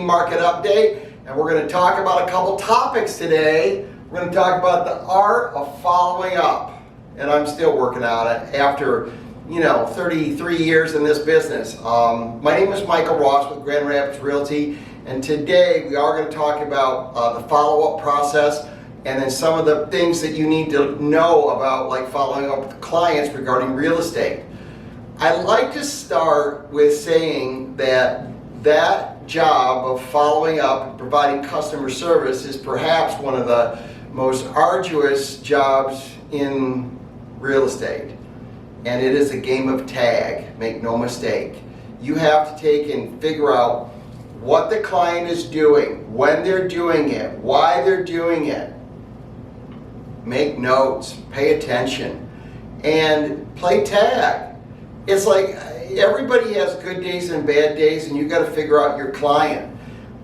market update, and we're going to talk about a couple topics today. We're going to talk about the art of following up, and I'm still working on it after 33 years in this business. My name is Michael Ross with Grand Rapids Realty, and today we are going to talk about the follow-up process and then some of the things that you need to know about, like following up with clients regarding real estate. I like to start with saying that job of following up and providing customer service is perhaps one of the most arduous jobs in real estate. And it is a game of tag, make no mistake. You have to take and figure out what the client is doing, when they're doing it, why they're doing it. Make notes, pay attention, and play tag. It's like everybody has good days and bad days, and you got to figure out your client.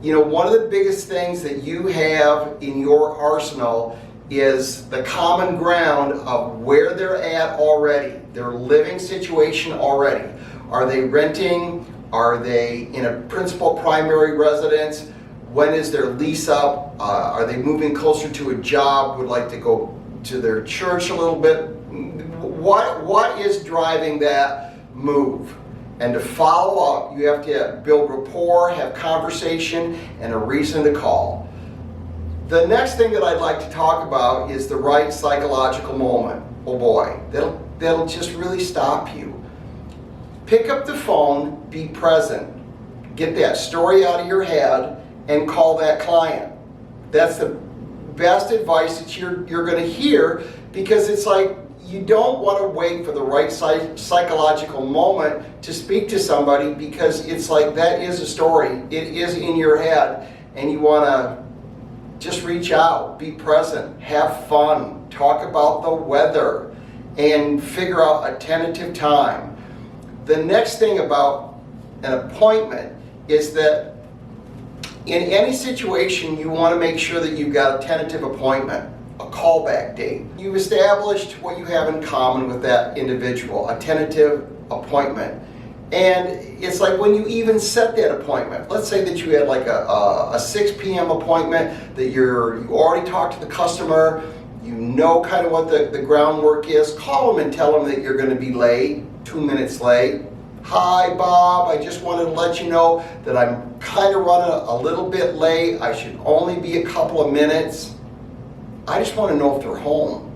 One of the biggest things that you have in your arsenal is the common ground of where they're at already, their living situation already. Are they renting? Are they in a principal primary residence? When is their lease up? Are they moving closer to a job? Would like to go to their church a little bit? What is driving that move? And to follow up, you have to build rapport, have conversation, and a reason to call. The next thing that I'd like to talk about is the right psychological moment. Oh boy, that'll just really stop you. Pick up the phone, be present, get that story out of your head, and call that client. That's the best advice that you're going to hear, because it's like you don't want to wait for the right psychological moment to speak to somebody, because it's like that is a story. It is in your head, and you want to just reach out, be present, have fun, talk about the weather, and figure out a tentative time. The next thing about an appointment is that in any situation, you want to make sure that you've got a tentative appointment, a callback date. You've established what you have in common with that individual, a tentative appointment. And it's like when you even set that appointment, let's say that you had like a 6 p.m. appointment, that you already talked to the customer, you know kind of what the groundwork is. Call them and tell them that you're going to be late, 2 minutes late. Hi Bob, I just wanted to let you know that I'm kind of running a little bit late. I should only be a couple of minutes. I just want to know if they're home.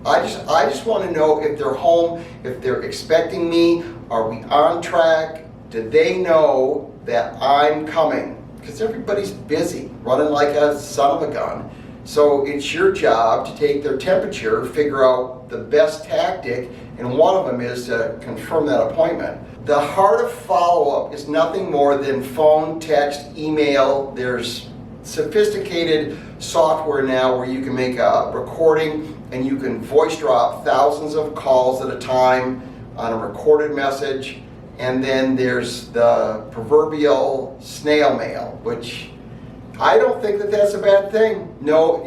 I just want to know if they're home, if they're expecting me. Are we on track? Do they know that I'm coming? Because everybody's busy, running like a son of a gun. So it's your job to take their temperature, figure out the best tactic, and one of them is to confirm that appointment. The heart of follow-up is nothing more than phone, text, email. There's sophisticated software now where you can make a recording and you can voice drop thousands of calls at a time on a recorded message. And then there's the proverbial snail mail, which I don't think that that's a bad thing. No,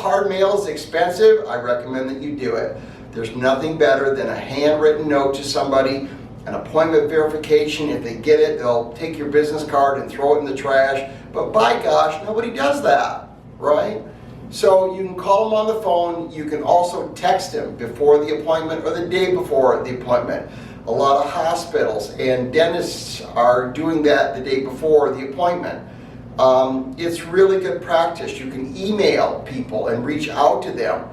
hard mail is expensive. I recommend that you do it. There's nothing better than a handwritten note to somebody, an appointment verification. If they get it, they'll take your business card and throw it in the trash. But by gosh, nobody does that, right? So you can call them on the phone. You can also text them before the appointment or the day before the appointment. A lot of hospitals and dentists are doing that the day before the appointment. It's really good practice. You can email people and reach out to them.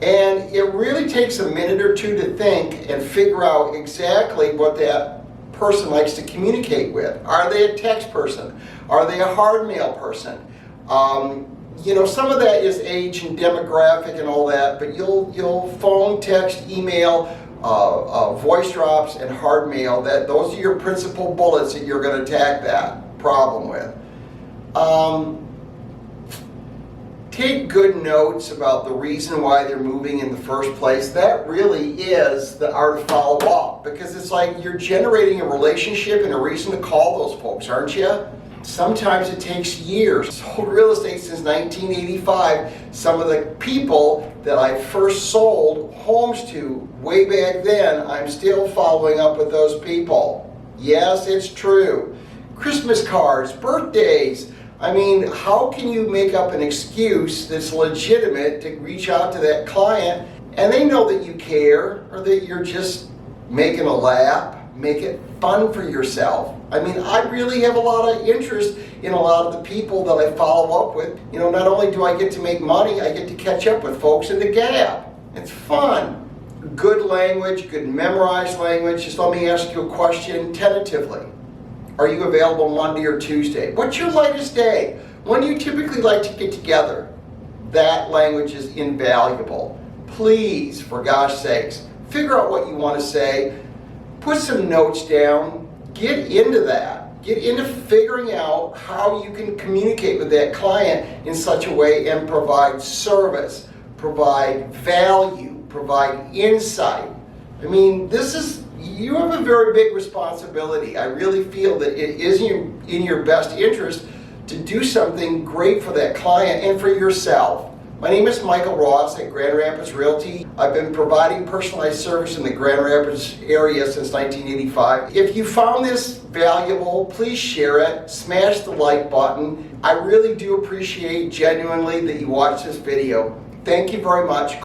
And it really takes a minute or two to think and figure out exactly what that person likes to communicate with. Are they a text person? Are they a hard mail person? Some of that is age and demographic and all that, but you'll phone, text, email, voice drops, and hard mail. Those are your principal bullets that you're going to attack that problem with. Take good notes about the reason why they're moving in the first place. That really is the art of follow-up, because it's like you're generating a relationship and a reason to call those folks, aren't you? Sometimes it takes years. Sold real estate since 1985. Some of the people that I first sold homes to way back then, I'm still following up with those people. Yes, it's true. Christmas cards, birthdays. I mean, how can you make up an excuse that's legitimate to reach out to that client and they know that you care or that you're just making a laugh? Make it fun for yourself. I mean, I really have a lot of interest in a lot of the people that I follow up with. You know, not only do I get to make money, I get to catch up with folks in the Gap. It's fun. Good language, good memorized language. Just let me ask you a question tentatively. Are you available Monday or Tuesday? What's your latest day? When do you typically like to get together? That language is invaluable. Please, for gosh sakes, figure out what you want to say. Put some notes down. Get into that. Get into figuring out how you can communicate with that client in such a way and provide service, provide value, provide insight. I mean, you have a very big responsibility. I really feel that it is in your best interest to do something great for that client and for yourself. My name is Michael Ross at Grand Rapids Realty. I've been providing personalized service in the Grand Rapids area since 1985. If you found this valuable, please share it, smash the like button. I really do appreciate genuinely that you watched this video. Thank you very much.